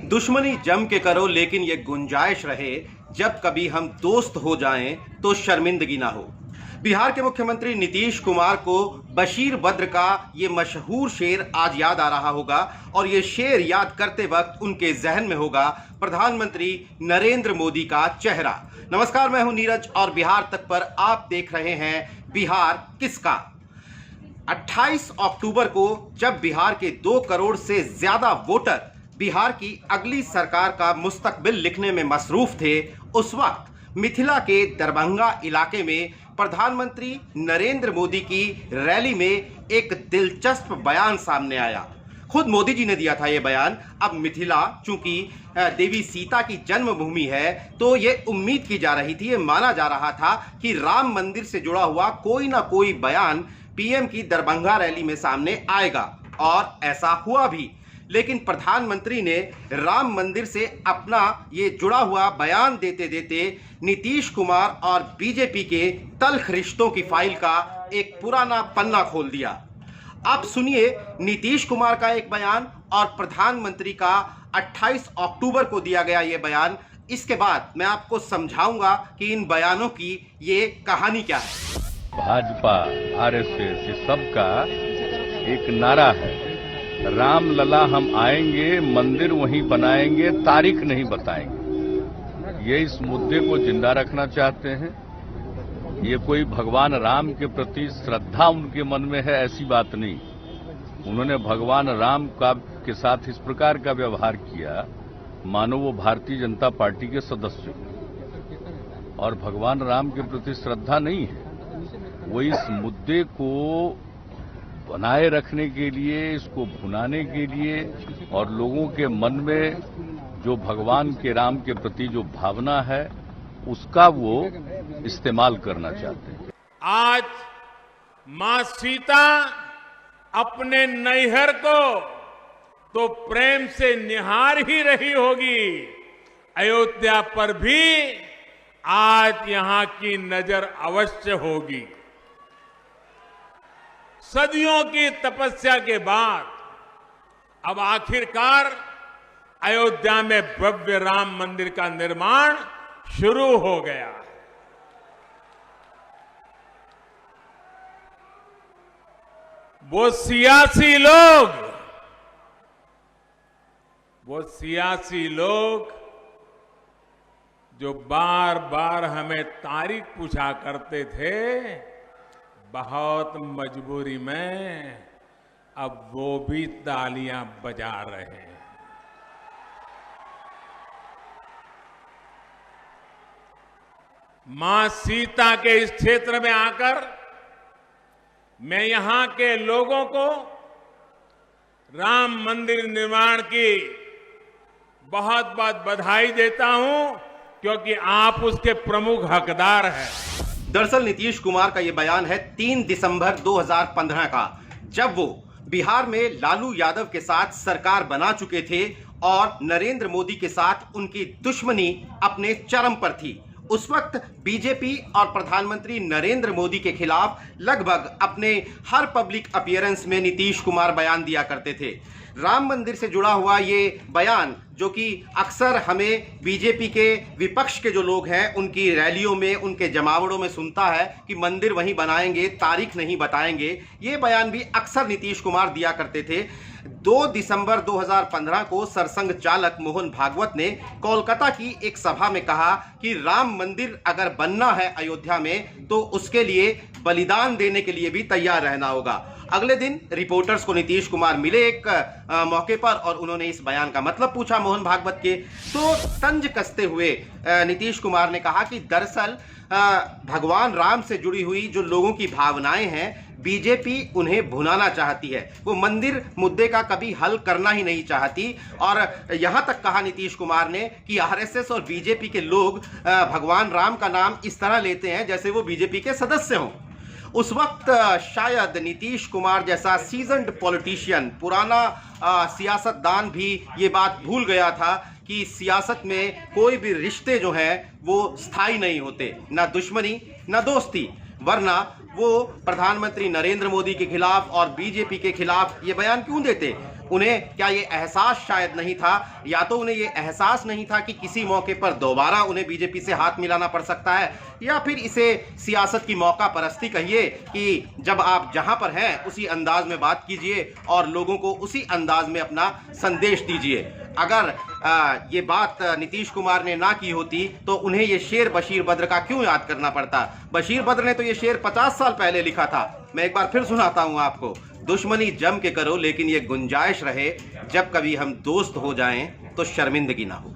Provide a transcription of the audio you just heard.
दुश्मनी जम के करो लेकिन ये गुंजाइश रहे, जब कभी हम दोस्त हो जाएं तो शर्मिंदगी ना हो। बिहार के मुख्यमंत्री नीतीश कुमार को बशीर बद्र का ये मशहूर शेर आज याद आ रहा होगा और ये शेर याद करते वक्त उनके जहन में होगा प्रधानमंत्री नरेंद्र मोदी का चेहरा। नमस्कार, मैं हूं नीरज और बिहार तक पर आप देख रहे हैं बिहार किसका। 28 अक्टूबर को जब बिहार के 2 करोड़ से ज्यादा वोटर बिहार की अगली सरकार का मुस्तकबिल लिखने में मसरूफ थे, उस वक्त मिथिला के दरभंगा इलाके में प्रधानमंत्री नरेंद्र मोदी की रैली में एक दिलचस्प बयान सामने आया। खुद मोदी जी ने दिया था ये बयान। अब मिथिला चूंकि देवी सीता की जन्मभूमि है, तो ये उम्मीद की जा रही थी, ये माना जा रहा था कि राम मंदिर से जुड़ा हुआ कोई ना कोई बयान पीएम की दरभंगा रैली में सामने आएगा, और ऐसा हुआ भी। लेकिन प्रधानमंत्री ने राम मंदिर से अपना ये जुड़ा हुआ बयान देते देते नीतीश कुमार और बीजेपी के तल्ख रिश्तों की फाइल का एक पुराना पन्ना खोल दिया। आप सुनिए नीतीश कुमार का एक बयान और प्रधानमंत्री का 28 अक्टूबर को दिया गया ये बयान। इसके बाद मैं आपको समझाऊंगा कि इन बयानों की ये कहानी क्या है। भाजपा, आरएसएस, ये सबका एक नारा है, राम लला हम आएंगे, मंदिर वहीं बनाएंगे, तारीख नहीं बताएंगे। ये इस मुद्दे को जिंदा रखना चाहते हैं। ये कोई भगवान राम के प्रति श्रद्धा उनके मन में है, ऐसी बात नहीं। उन्होंने भगवान राम के साथ इस प्रकार का व्यवहार किया मानो वो भारतीय जनता पार्टी के सदस्य हो, और भगवान राम के प्रति श्रद्धा नहीं है। वो इस मुद्दे को बनाए रखने के लिए, इसको भुनाने के लिए और लोगों के मन में जो भगवान के राम के प्रति जो भावना है उसका वो इस्तेमाल करना चाहते हैं। आज मां सीता अपने नैहर को तो प्रेम से निहार ही रही होगी, अयोध्या पर भी आज यहां की नजर अवश्य होगी। सदियों की तपस्या के बाद अब आखिरकार अयोध्या में भव्य राम मंदिर का निर्माण शुरू हो गया है। वो सियासी लोग जो बार बार हमें तारीख पूछा करते थे, बहुत मजबूरी में अब वो भी तालियां बजा रहे हैं। मां सीता के इस क्षेत्र में आकर मैं यहां के लोगों को राम मंदिर निर्माण की बहुत बहुत बधाई देता हूं, क्योंकि आप उसके प्रमुख हकदार हैं। दरअसल नीतीश कुमार का यह बयान है 3 दिसंबर 2015 का, जब वो बिहार में लालू यादव के साथ सरकार बना चुके थे और नरेंद्र मोदी के साथ उनकी दुश्मनी अपने चरम पर थी। उस वक्त बीजेपी और प्रधानमंत्री नरेंद्र मोदी के खिलाफ लगभग अपने हर पब्लिक अपीयरेंस में नीतीश कुमार बयान दिया करते थे। राम मंदिर से जुड़ा हुआ ये बयान, जो कि अक्सर हमें बीजेपी के विपक्ष के जो लोग हैं उनकी रैलियों में, उनके जमावड़ों में सुनता है कि मंदिर वहीं बनाएंगे, तारीख नहीं बताएंगे, ये बयान भी अक्सर नीतीश कुमार दिया करते थे। 2 दिसंबर 2015 को सरसंघ चालक मोहन भागवत ने कोलकाता की एक सभा में कहा कि राम मंदिर अगर बनना है अयोध्या में तो उसके लिए बलिदान देने के लिए भी तैयार रहना होगा। अगले दिन रिपोर्टर्स को नीतीश कुमार मिले एक मौके पर और उन्होंने इस बयान का मतलब पूछा मोहन भागवत के। तो तंज कसते हुए नीतीश कुमार ने कहा कि दरअसल भगवान राम से जुड़ी हुई जो लोगों की भावनाएं हैं, बीजेपी उन्हें भुनाना चाहती है, वो मंदिर मुद्दे का कभी हल करना ही नहीं चाहती। और यहां तक कहा नीतीश कुमार ने कि आरएसएस और बीजेपी के लोग भगवान राम का नाम इस तरह लेते हैं जैसे वो बीजेपी के सदस्य हों। उस वक्त शायद नीतीश कुमार जैसा सीजन्ड पॉलिटिशियन, पुराना सियासतदान भी ये बात भूल गया था कि सियासत में कोई भी रिश्ते जो हैं वो स्थायी नहीं होते, ना दुश्मनी ना दोस्ती, वरना वो प्रधानमंत्री नरेंद्र मोदी के खिलाफ और बीजेपी के खिलाफ ये बयान क्यों देते। उन्हें क्या ये एहसास शायद नहीं था, या तो उन्हें ये एहसास नहीं था कि किसी मौके पर दोबारा उन्हें बीजेपी से हाथ मिलाना पड़ सकता है, या फिर इसे सियासत की मौका परस्ती कहिए कि जब आप जहां पर हैं उसी अंदाज में बात कीजिए और लोगों को उसी अंदाज में अपना संदेश दीजिए। अगर ये बात नीतीश कुमार ने ना की होती तो उन्हें ये शेर बशीर बद्र का क्यों याद करना पड़ता? बशीर बद्र ने तो ये शेर 50 साल पहले लिखा था। मैं एक बार फिर सुनाता हूं आपको। दुश्मनी जम के करो लेकिन ये गुंजाइश रहे, जब कभी हम दोस्त हो जाएं तो शर्मिंदगी ना हो।